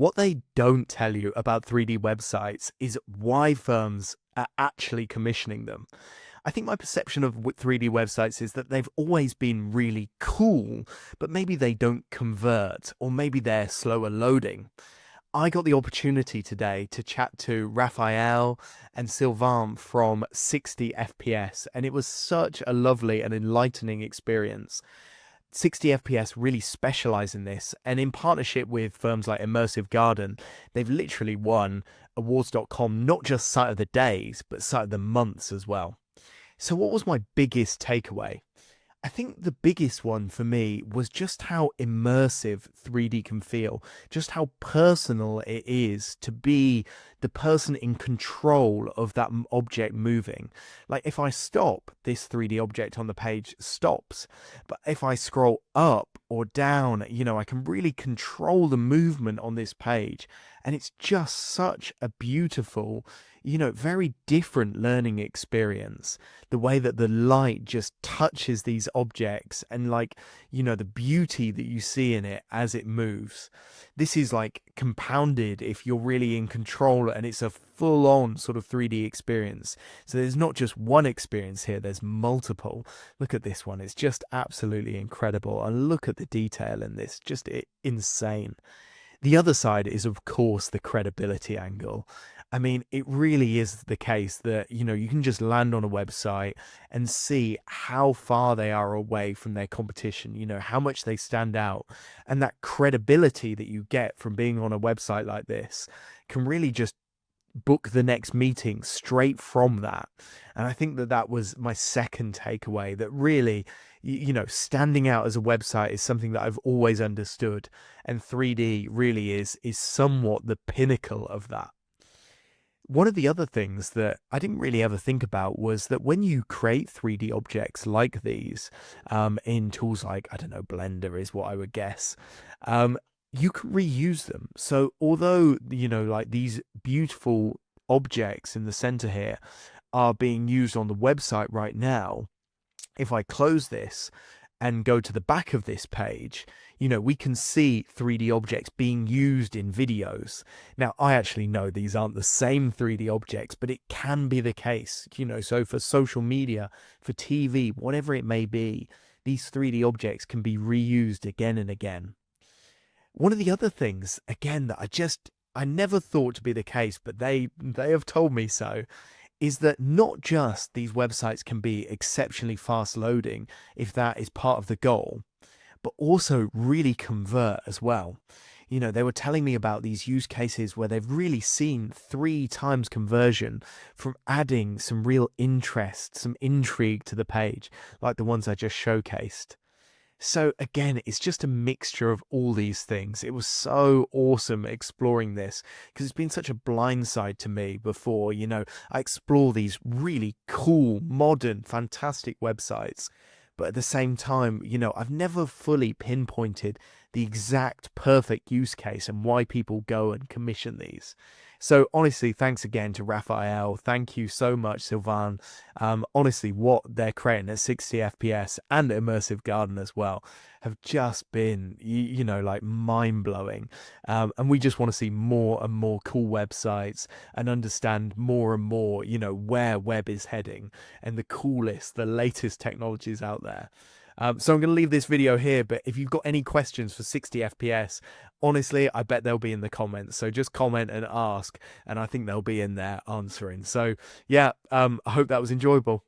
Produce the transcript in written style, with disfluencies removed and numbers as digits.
What they don't tell you about 3D websites is why firms are actually commissioning them. I think my perception of 3D websites is that they've always been really cool, but maybe they don't convert, or maybe they're slower loading. I got the opportunity today to chat to Raphaël and Sylvain from 60 FPS, and it was such a lovely and enlightening experience. 60 FPS really specialize in this, and in partnership with firms like Immersive Garden, they've literally won awards.com not just site of the days, but site of the months as well. So, what was my biggest takeaway? I think the biggest one for me was just how immersive 3D can feel, just how personal it is to be the person in control of that object moving. Like if I stop, this 3D object on the page stops. But if I scroll up or down, I can really control the movement on this page. And it's just such a beautiful, very different learning experience. The way that the light just touches these objects and the beauty that you see in it as it moves. This is like compounded if you're really in control and it's a full on sort of 3D experience. So there's not just one experience here, there's multiple. Look at this one. It's just absolutely incredible. And look at the detail in this, just insane. The other side is, of course, the credibility angle. I mean, it really is the case that, you can just land on a website and see how far they are away from their competition, how much they stand out. And that credibility that you get from being on a website like this can really just book the next meeting straight from that. And I think that was my second takeaway, that really, standing out as a website is something that I've always understood. And 3D really is somewhat the pinnacle of that. One of the other things that I didn't really ever think about was that when you create 3D objects like these, in tools like, I don't know, Blender is what I would guess, you can reuse them. So although, like these beautiful objects in the center here are being used on the website right now, if I close this and go to the back of this page, we can see 3D objects being used in videos. Now, I actually know these aren't the same 3D objects, but it can be the case, so for social media, for TV, whatever it may be, these 3D objects can be reused again and again. One of the other things, again, that I never thought to be the case, but they have told me so, is that not just these websites can be exceptionally fast loading, if that is part of the goal, but also really convert as well. They were telling me about these use cases where they've really seen 3 times conversion from adding some real interest, some intrigue to the page, like the ones I just showcased. So again, it's just a mixture of all these things. It was so awesome exploring this because it's been such a blind side to me before. I explore these really cool, modern, fantastic websites. But at the same time, I've never fully pinpointed the exact perfect use case and why people go and commission these. So honestly, thanks again to Raphael. Thank you so much, Sylvain. Honestly, what they're creating at 60 FPS and Immersive Garden as well have just been, like mind-blowing. And we just want to see more and more cool websites and understand more and more, where web is heading and the coolest, the latest technologies out there. So I'm going to leave this video here, but if you've got any questions for 60 FPS, honestly, I bet they'll be in the comments. So just comment and ask, and I think they'll be in there answering. So yeah, I hope that was enjoyable.